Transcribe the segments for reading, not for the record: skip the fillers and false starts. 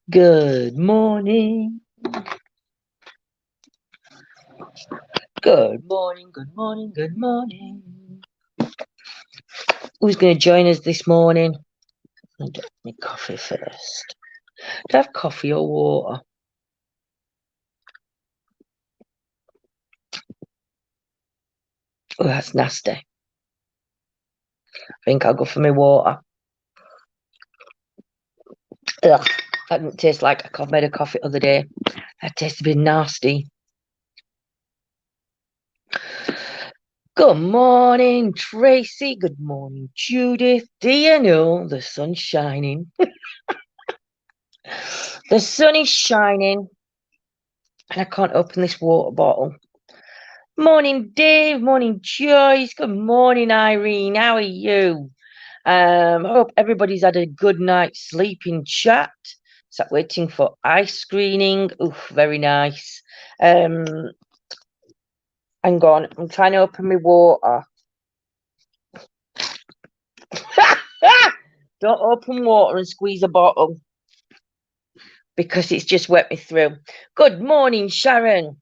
Good morning. Good morning, good morning, good morning. Who's going to join us this morning? I'll get my coffee first. Do I have coffee or water? Oh, that's nasty. I think I'll go for my water. Ugh, that didn't taste like I made a coffee the other day. That tasted a bit nasty. Good morning, Tracy. Good morning, Judith. Do you know the sun's shining? The sun is shining, and I can't open this water bottle. Morning, Dave. Morning, Joyce. Good morning, Irene. How are you? Hope everybody's had a good night's sleep in chat. Sat waiting for ice screening. Oof, very nice. Hang on. I'm trying to open my water. Don't open water and squeeze a bottle because it's just wet me through. Good morning, Sharon.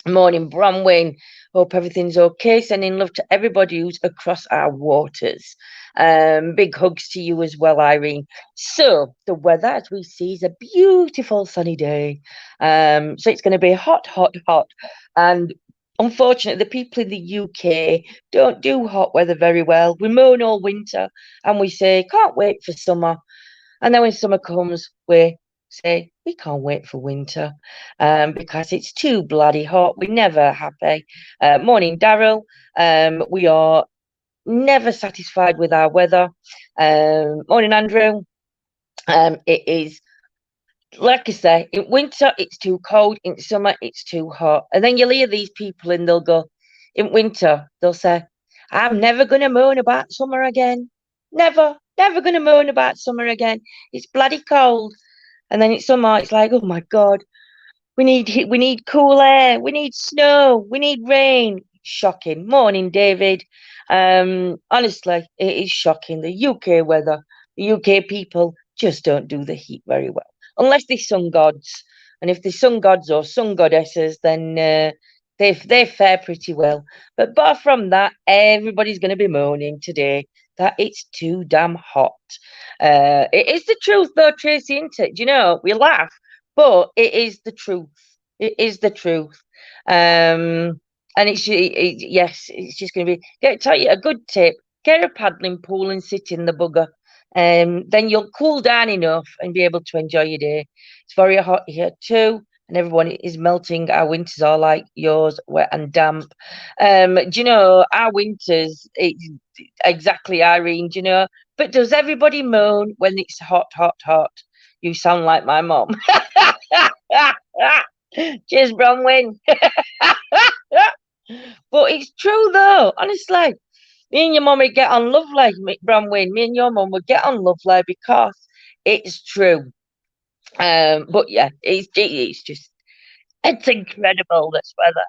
Morning, Bronwyn. Hope everything's okay. Sending love to everybody who's across our waters. Big hugs to you as well, Irene. So the weather, as we see, is a beautiful sunny day. So it's going to be hot, hot, hot. And unfortunately, the people in the UK don't do hot weather very well. We moan all winter and we say, can't wait for summer. And then when summer comes, we say, we can't wait for winter because it's too bloody hot. We're never happy. Morning, Daryl. We are never satisfied with our weather. Morning, Andrew. It is, like I say, in winter, it's too cold. In summer, it's too hot. And then you'll hear these people and they'll go, in winter, they'll say, I'm never going to moan about summer again. Never going to moan about summer again. It's bloody cold. And then it's summer, it's like, oh my God, we need cool air, we need snow, we need rain. Shocking. Morning, David. Honestly, it is shocking. The UK weather, the UK people just don't do the heat very well. Unless they're sun gods. And if they're sun gods or sun goddesses, then they fare pretty well. But apart from that, everybody's going to be moaning today that it's too damn hot. It is the truth, though, Tracy, isn't it? Do you know, we laugh, but it is the truth. It is the truth. And yes, it's just going to be. Tell you a good tip: get a paddling pool and sit in the bugger. Then you'll cool down enough and be able to enjoy your day. It's very hot here too, and everyone is melting. Our winters are like yours, wet and damp. Do you know our winters? It's exactly, Irene. Do you know? But does everybody moan when it's hot, hot, hot? You sound like my mom. Cheers, Bronwyn. But it's true though, honestly. Me and your mum would get on lovely, Bronwyn. Me and your mum would get on lovely because it's true. But yeah, it's just it's incredible this weather.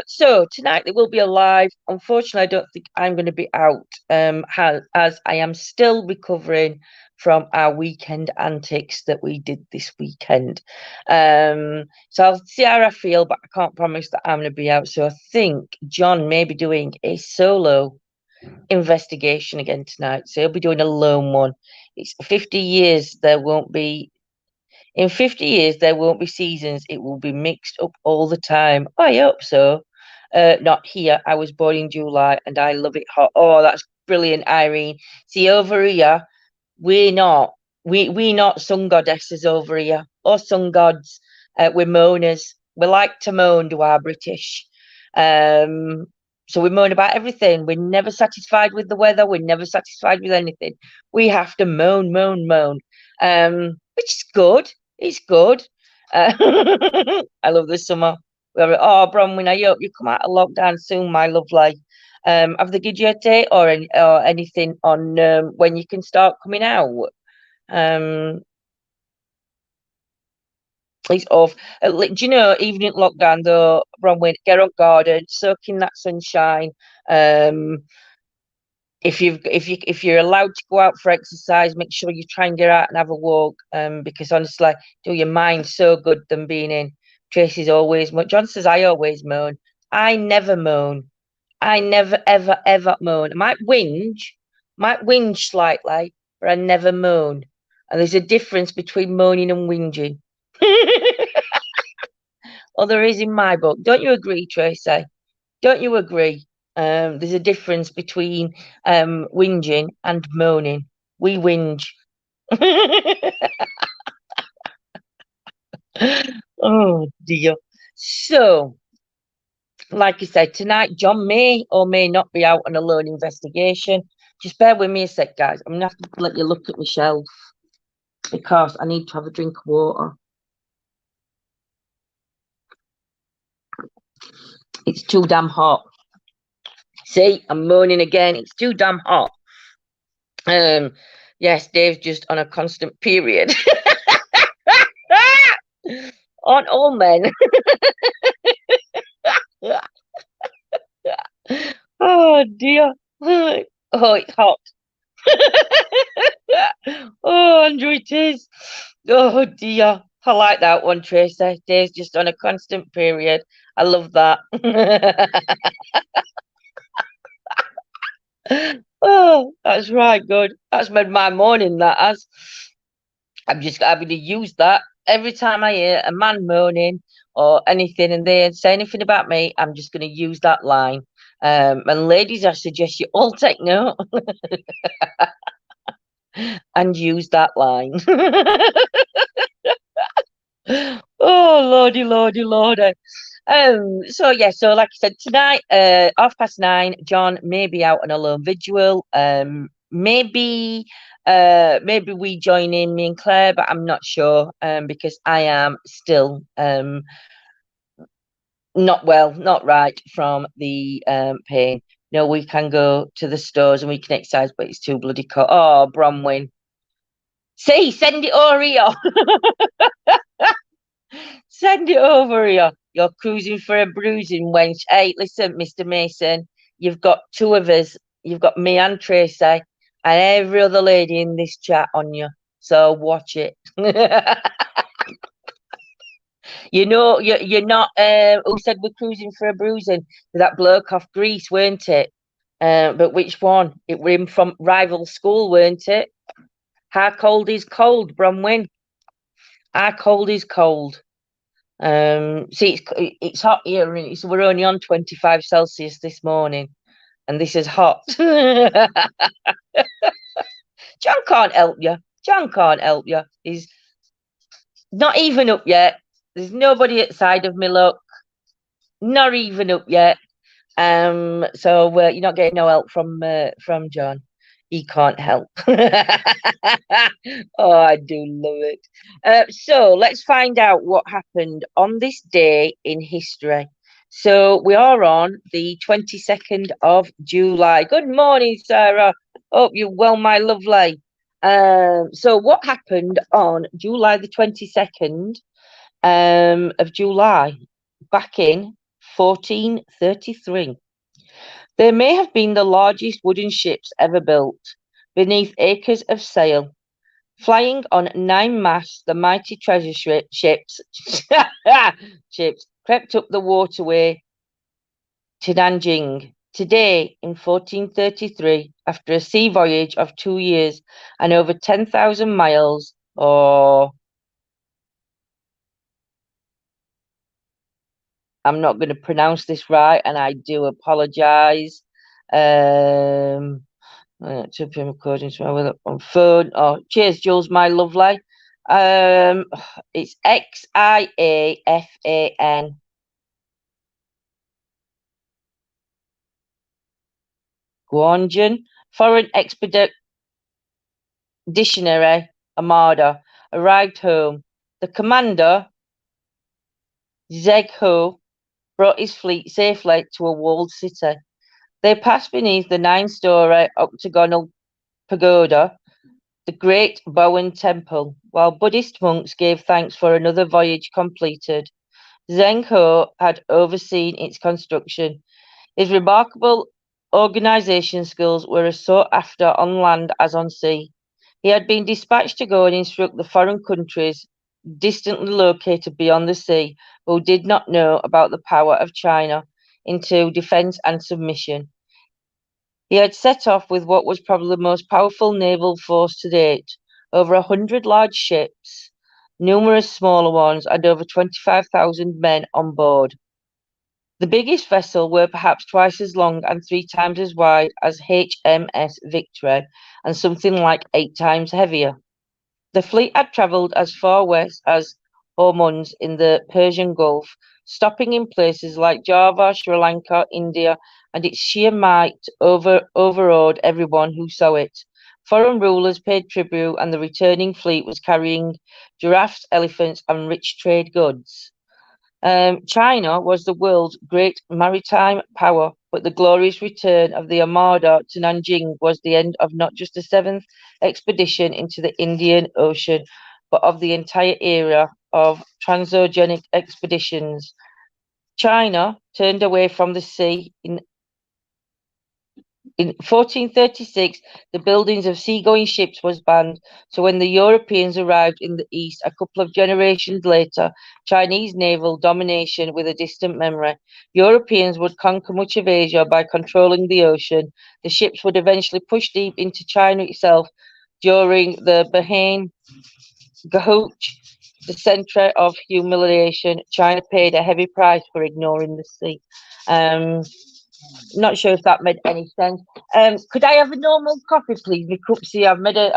So tonight there will be a live. Unfortunately, I don't think I'm going to be out. As I am still recovering from our weekend antics that we did this weekend. So I'll see how I feel, but I can't promise that I'm going to be out. So I think John may be doing a solo investigation again tonight. So he'll be doing a lone one. It's 50 years. There won't be in 50 years, there won't be seasons. It will be mixed up all the time. I hope so. Not here. I was born in July and I love it hot. Oh, that's brilliant, Irene. See, over here, we're not. We not sun goddesses over here or sun gods. We're moaners. We like to moan to our British. Um, so we moan about everything. We're never satisfied with the weather. We're never satisfied with anything. We have to moan, moan, moan. Which is good. It's good. I love the summer. Oh, Bronwyn, I hope you come out of lockdown soon, my lovely. Have they given you a date or anything on when you can start coming out? Um, it's off. Do you know, even in lockdown though, Bronwyn, get up garden, soak in that sunshine. Um, if you're allowed to go out for exercise, make sure you try and get out and have a walk. Because honestly, do your mind so good than being in. Tracy's always John says I always moan. I never moan. I never ever ever moan. I might whinge slightly, but I never moan. And there's a difference between moaning and whinging. Or there is in my book. Don't you agree, Tracy? Don't you agree? There's a difference between whinging and moaning. We whinge. Oh dear. So, like I said, tonight John may or may not be out on a lone investigation. Just bear with me a sec, guys. I'm gonna have to let you look at my shelf because I need to have a drink of water. It's too damn hot. See, I'm moaning again. It's too damn hot. Yes, Dave's just on a constant period. Aren't all men? Oh dear. Oh, it's hot. Oh, Andrew, it is. Oh dear. I like that one, Tracy. Dave's just on a constant period. I love that. Oh, that's right, good. That's made my morning, that has. I'm just having to use that every time I hear a man moaning or anything and they say anything about me, I'm just going to use that line. And ladies, I suggest you all take note and use that line. Oh, lordy, lordy, lordy. So yeah, so like I said, tonight, 9:30, John may be out on a lone vigil. Maybe we join in, me and Claire, but I'm not sure. Because I am still not well, not right from the pain. No, we can go to the stores and we can exercise, but it's too bloody cold. Oh, Bronwyn. See, send it over here. Send it over here. You're cruising for a bruising, wench. Hey, listen, Mr. Mason, you've got two of us. You've got me and Tracy and every other lady in this chat on you. So watch it. You're not who said we're cruising for a bruising? That bloke off Greece, weren't it? But which one? It were him from rival school, weren't it? How cold is cold, Bronwyn? How cold is cold? See, it's hot here, and we're only on 25 Celsius this morning, and this is hot. John can't help you. John can't help you. He's not even up yet. There's nobody outside of me. Look, not even up yet. So you're not getting no help from John. He can't help. Oh, I do love it. So let's find out what happened on this day in history. So we are on the 22nd of July. Good morning, Sarah. Hope you're well, my lovely. So what happened on July the 22nd of July back in 1433? They may have been the largest wooden ships ever built, beneath acres of sail. Flying on 9 masts, the mighty treasure ships ships crept up the waterway to Nanjing. Today, in 1433, after a sea voyage of 2 years and over 10,000 miles, or I'm not going to pronounce this right, and I do apologise. To him according to my on phone. Oh, cheers, Jules, my lovely. It's Xiafan. Guanjin, foreign expeditionary armada, arrived home. The commander, Zegho, brought his fleet safely to a walled city. They passed beneath the 9-story octagonal pagoda, the great Bowen Temple, while Buddhist monks gave thanks for another voyage completed. Zheng Ho had overseen its construction. His remarkable organisation skills were as sought after on land as on sea. He had been dispatched to go and instruct the foreign countries distantly located beyond the sea who did not know about the power of China into defence and submission. He had set off with what was probably the most powerful naval force to date, over 100 large ships, numerous smaller ones, and over 25,000 men on board. The biggest vessels were perhaps twice as long and 3 times as wide as HMS Victory, and something like 8 times heavier. The fleet had travelled as far west as Hormuz in the Persian Gulf, stopping in places like Java, Sri Lanka, India, and its sheer might overawed everyone who saw it. Foreign rulers paid tribute, and the returning fleet was carrying giraffes, elephants, and rich trade goods. China was the world's great maritime power, but the glorious return of the Armada to Nanjing was the end of not just the seventh expedition into the Indian Ocean, but of the entire era of transoceanic expeditions. China turned away from the sea in 1436, the building of seagoing ships was banned, so when the Europeans arrived in the east a couple of generations later, Chinese naval domination with a distant memory. Europeans would conquer much of Asia by controlling the ocean. The ships would eventually push deep into China itself during the Beihang Gahooch, the centre of humiliation. China paid a heavy price for ignoring the sea. Not sure if that made any sense. Could I have a normal coffee, please? My cup's here. I've made a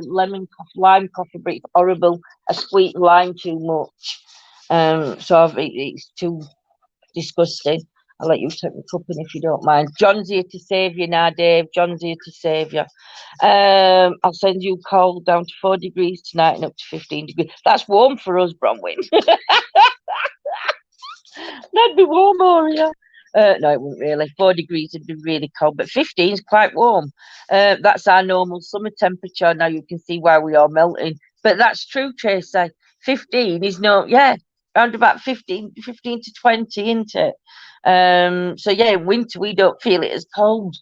lemon coffee, lime coffee, but it's horrible. I squeeze lime too much. It's too disgusting. I'll let you take my cup in if you don't mind. John's here to save you now, Dave. John's here to save you. I'll send you cold down to 4 degrees tonight and up to 15 degrees. That's warm for us, Bronwyn. That'd be warm over here. No, it wouldn't really. 4 degrees would be really cold, but 15 is quite warm. That's our normal summer temperature. Now you can see why we are melting. But that's true, Tracy. 15 is around about 15 to 20, isn't it? So yeah, in winter we don't feel it as cold,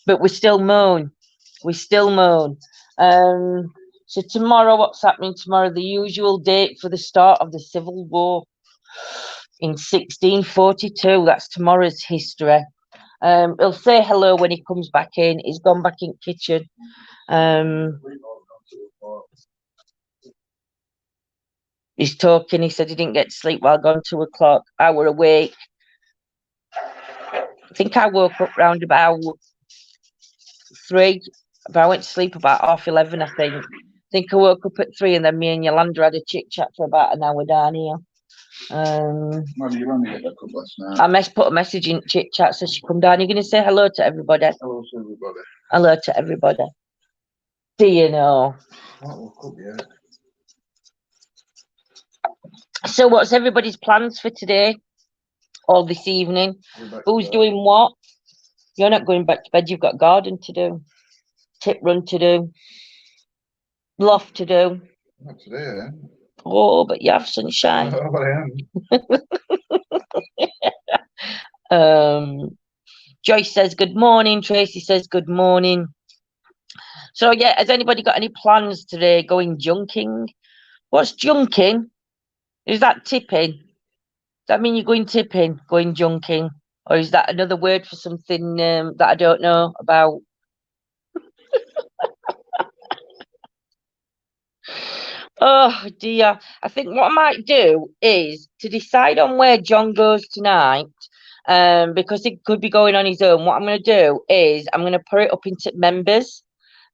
but we still moan. We still moan. So tomorrow, what's happening tomorrow? The usual date for the start of the Civil War in 1642. That's tomorrow's history. He'll say hello when he comes back in. He's gone back in the kitchen. He's talking. He said he didn't get to sleep while gone 2 o'clock. I were awake. I think I woke up round about 3. But I went to sleep about 11:30, I think. I think I woke up at 3, and then me and Yolanda had a chit chat for about an hour down here. You only get that cup last night. I put a message in chit chat, so she come down. You're going to say hello to everybody. Hello to everybody. Hello to everybody. Do you know? So, what's everybody's plans for today or this evening? Who's doing what? You're not going back to bed. You've got garden to do, tip run to do, loft to do. Not today, eh? Oh, but you have sunshine. Oh, but I am. Joyce says good morning. Tracy says good morning. So yeah, has anybody got any plans today going junking? What's junking? Is that tipping? Does that mean you're going tipping, going junking? Or is that another word for something that I don't know about? Oh dear. I think what I might do is to decide on where John goes tonight, because he could be going on his own. What I'm going to do is I'm going to put it up into members.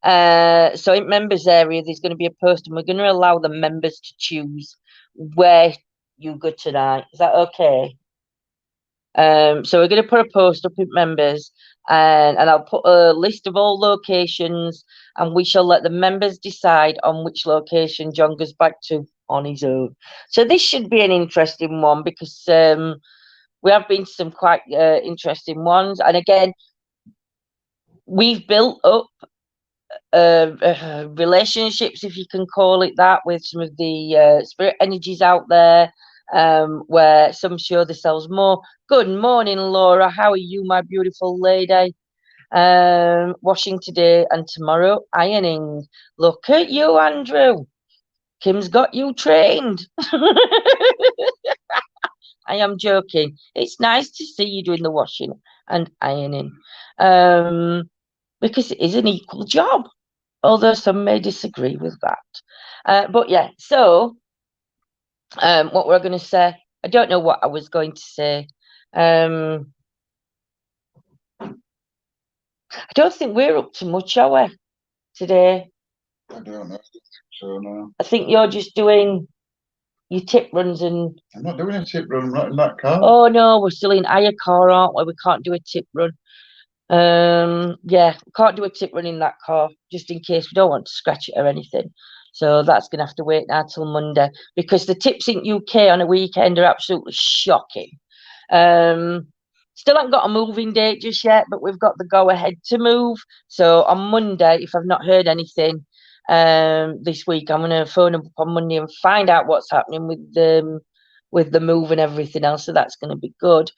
So in members area, there's going to be a post, and we're going to allow the members to choose where you go tonight. Is that okay? So we're going to put a post up in members, and I'll put a list of all locations, and we shall let the members decide on which location John goes back to on his own. So this should be an interesting one, because we have been to some quite interesting ones, and again, we've built up relationships, if you can call it that, with some of the spirit energies out there. where some show themselves more. Good morning, Laura. How are you, my beautiful lady? Washing today and tomorrow, ironing. Look at you, Andrew. Kim's got you trained. I am joking. It's nice to see you doing the washing and ironing, because it is an equal job, although some may disagree with that. But yeah, so what were I going to say? I don't know what I was going to say. I don't think we're up to much, are we, today? I don't know. So no. I think you're just doing your tip runs and... I'm not doing a tip run. I'm not in that car. Oh no, we're still in hire car, aren't we? We can't do a tip run. Yeah, can't do a tip run in that car, just in case we don't want to scratch it or anything. So that's gonna have to wait now till Monday, because the tips in UK on a weekend are absolutely shocking. Still haven't got a moving date just yet, but we've got the go ahead to move. So on Monday, if I've not heard anything this week, I'm gonna phone up on Monday and find out what's happening with the move and everything else. So that's gonna be good.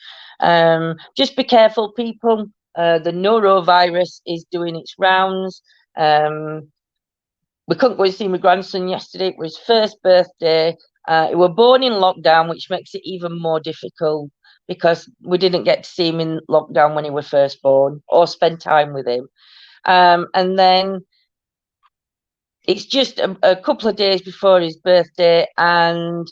Just be careful, people. The norovirus is doing its rounds. We couldn't go and see my grandson yesterday. It was his first birthday. He was born in lockdown, which makes it even more difficult because we didn't get to see him in lockdown when he was first born or spend time with him. And then it's just a couple of days before his birthday, and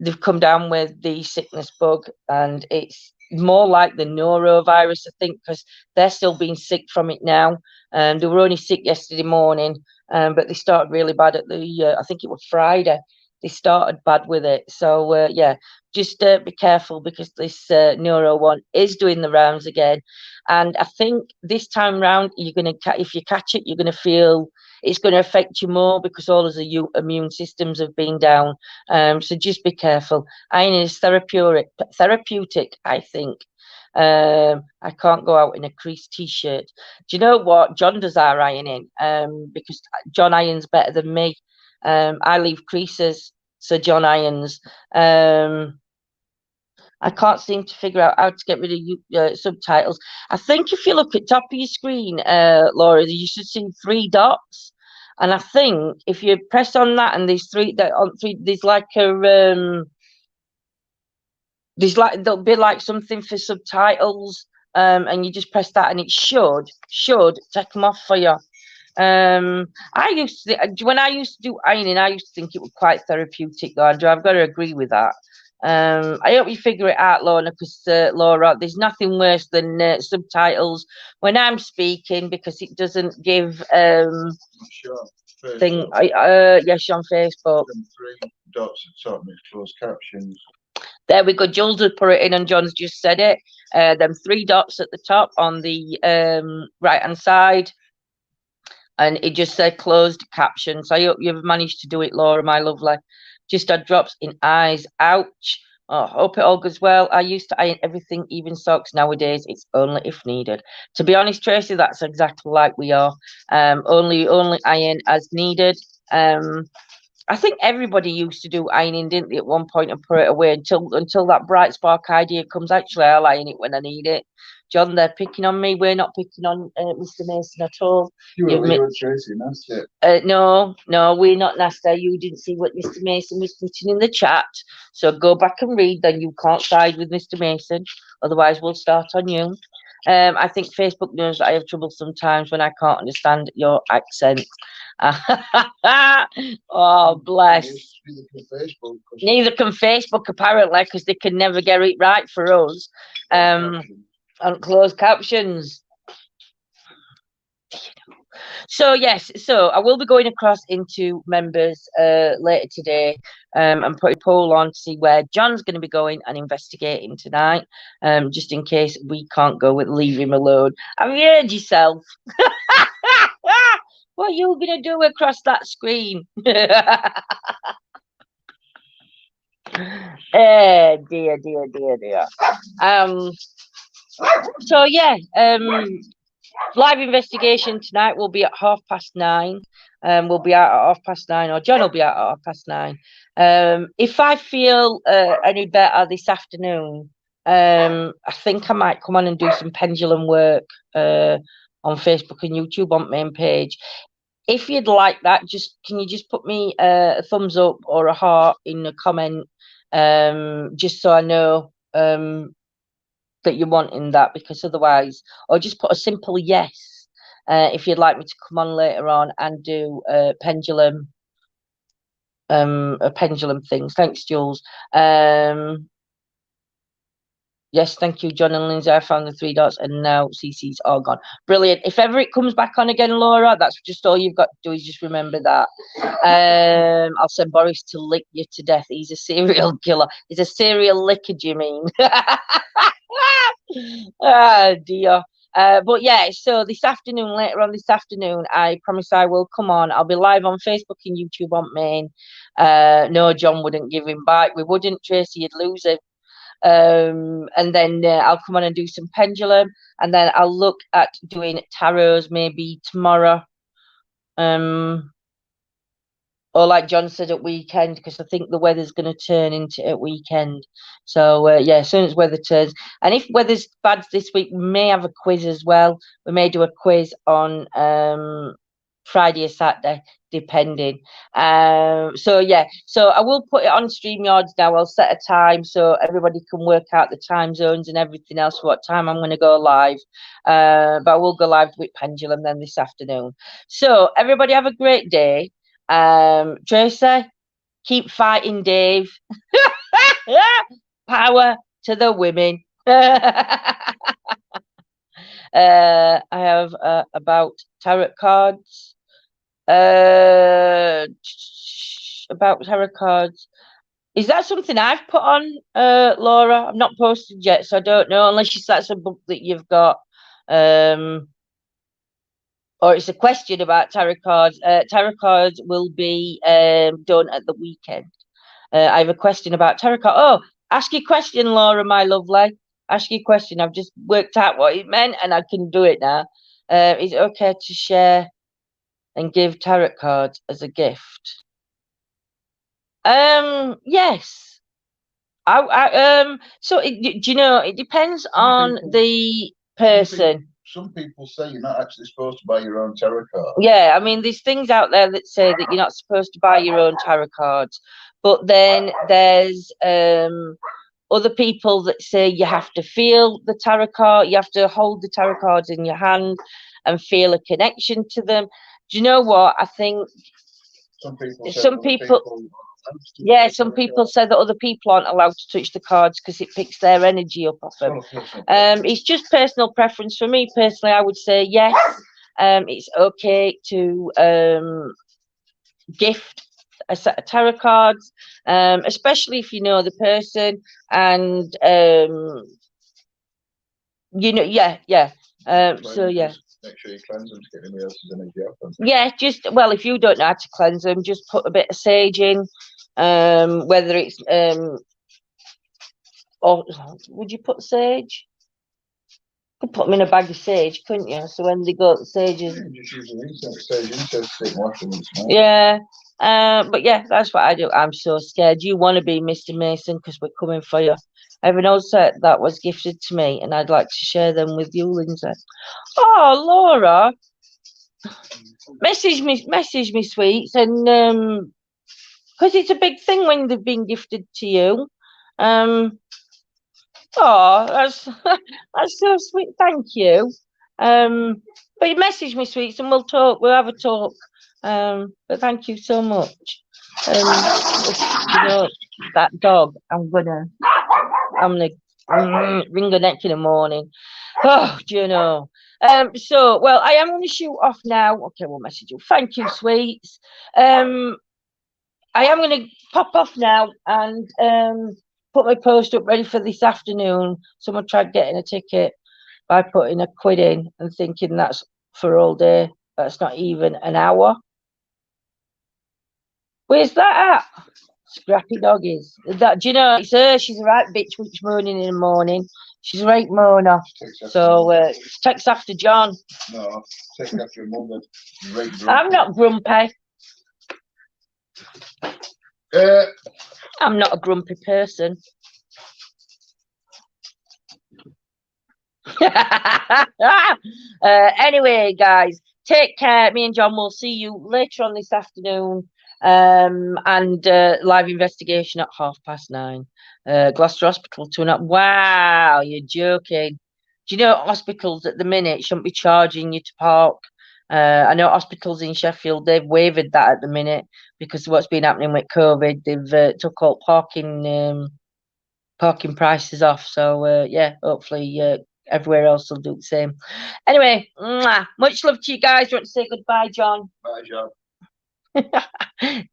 they've come down with the sickness bug, and it's more like the norovirus, I think, because they're still being sick from it now. They were only sick yesterday morning, but they started really bad at I think it was Friday. They started bad with it. So, yeah, just be careful, because this neuro one is doing the rounds again. And I think this time round, you're going to, if you catch it, you're going to feel it's going to affect you more, because all of the immune systems have been down. So just be careful. Ironing is therapeutic, I think. I can't go out in a creased t-shirt. Do you know what? John does our ironing, because John irons better than me. I leave creases, so John irons. I can't seem to figure out how to get rid of subtitles. I think if you look at top of your screen, Laura, you should see 3 dots. And I think if you press on that, and there's there's like there'll be like something for subtitles, and you just press that, and it should take them off for you. I used to, when I used to do ironing, I used to think it was quite therapeutic, though, Andrew. I've got to agree with that. I hope you figure it out, Laura, because Laura, there's nothing worse than subtitles when I'm speaking, because it doesn't give Sure. thing. Yes, on Facebook. 3 dots at top makes closed captions. There we go. Jules has put it in, and John's just said it. Them 3 dots at the top on the right hand side, and it just said closed captions. I hope you've managed to do it, Laura, my lovely. Just had drops in eyes. Ouch. Oh, hope it all goes well. I used to iron everything, even socks. Nowadays, it's only if needed. To be honest, Tracy, that's exactly like we are. Only iron as needed. I think everybody used to do ironing, didn't they, at one point, and put it away until that bright spark idea comes. Actually, I'll iron it when I need it. John, they're picking on me. We're not picking on Mr. Mason at all. You were Tracy, nasty. No, we're not nasty. You didn't see what Mr. Mason was putting in the chat. So go back and read, then you can't side with Mr. Mason. Otherwise, we'll start on you. I think Facebook knows that I have trouble sometimes when I can't understand your accent. Oh, bless. Neither can Facebook, apparently, because they can never get it right for us. On closed captions. So yes, so I will be going across into members later today, and put a poll on to see where John's going to be going and investigating tonight, just in case we can't go with leave him alone. Have you heard yourself? What are you going to do across that screen? Dear. So yeah, live investigation tonight will be at 9:30. We'll be out at 9:30, or John will be out at 9:30. If I feel any better this afternoon, I think I might come on and do some pendulum work on Facebook and YouTube on main page. If you'd like that, can you just put me a thumbs up or a heart in the comment, just so I know that you're wanting that, because otherwise, or just put a simple yes if you'd like me to come on later on and do a pendulum things. Thanks, Jules. Yes, thank you, John and Lindsay. I found the 3 dots and now CC's all gone. Brilliant. If ever it comes back on again, Laura, that's just all you've got to do, is just remember that. I'll send Boris to lick you to death. He's a serial killer. He's a serial licker, do you mean? Oh, dear. But yeah, so later on this afternoon, I promise I will come on. I'll be live on Facebook and YouTube on main. No, John wouldn't give him back. We wouldn't, Tracy, you'd lose him. And then I'll come on and do some pendulum, and then I'll look at doing tarots maybe tomorrow, or like John said, at weekend, because I think the weather's going to turn into at weekend. So yeah, as soon as weather turns, and if weather's bad this week, we may have a quiz as well. We may do a quiz on Friday or Saturday, depending. So yeah, so I will put it on StreamYards now. I'll set a time so everybody can work out the time zones and everything else, what time I'm going to go live. But I will go live with pendulum then this afternoon. So everybody have a great day. Tracy, keep fighting, Dave. Power to the women. I have about tarot cards. About tarot cards. Is that something I've put on, Laura? I've not posted yet, so I don't know, unless that's a book that you've got. Or it's a question about tarot cards. Tarot cards will be done at the weekend. I have a question about tarot card. Oh, ask your question, Laura, my lovely. Ask your question. I've just worked out what it meant and I can do it now. Is it okay to share and give tarot cards as a gift? Yes. So do you know, it depends on the person. Some people say you're not actually supposed to buy your own tarot cards. Yeah, I mean, there's things out there that say that you're not supposed to buy your own tarot cards, but then there's other people that say you have to feel the tarot card, you have to hold the tarot cards in your hand and feel a connection to them. Do you know what? I think some people yeah, some people say that other people aren't allowed to touch the cards because it picks their energy up off them. It's just personal preference. For me personally, I would say yes. It's okay to gift a set of tarot cards, especially if you know the person, and you know, yeah. So yeah. Make sure you cleanse them to get anybody else's energy off them. Yeah, just, well, if you don't know how to cleanse them, just put a bit of sage in, whether it's or would you put sage? You could put them in a bag of sage, couldn't you? So when they go, the sage is... Yeah, but yeah, that's what I do. I'm so scared. You want to be Mr. Mason because we're coming for you. Everyone else said that was gifted to me, and I'd like to share them with you, Lindsay. Oh, Laura, message me, sweets, and because it's a big thing when they've been gifted to you. Oh, that's so sweet. Thank you. But you message me, sweets, and we'll talk. We'll have a talk. But thank you so much. You know, that dog, I'm gonna ring the neck in the morning. Oh, do you know? So, well, I am going to shoot off now. Okay, we'll message you. Thank you, sweets. I am going to pop off now and put my post up ready for this afternoon. Someone tried getting a ticket by putting a quid in and thinking that's for all day. That's not even an hour. Where's that at? Scrappy doggies. That, do you know, it's her. She's a right bitch which morning in the morning. She's right, Mona. So text after John. No, text after your mum. Right, I'm not grumpy. I'm not a grumpy person. Anyway, guys, take care. Me and John will see you later on this afternoon. And live investigation at 9:30. Gloucester Hospital 2. Wow, you're joking. Do you know hospitals at the minute shouldn't be charging you to park? I know hospitals in Sheffield, they've waived that at the minute because of what's been happening with COVID. They've took all parking prices off. So yeah, hopefully everywhere else will do the same. Anyway, much love to you guys. You want to say goodbye, John? Bye, John.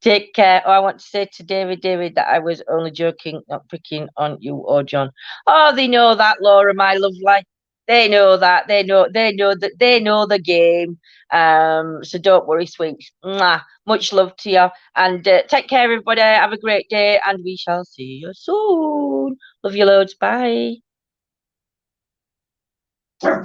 Take care. Oh, I want to say to David, that I was only joking, not picking on you or John. Oh, they know that, Laura, my lovely. They know that. They know that. They know the game. So don't worry, sweet. Much love to you, and take care, everybody. Have a great day, and we shall see you soon. Love you loads. Bye.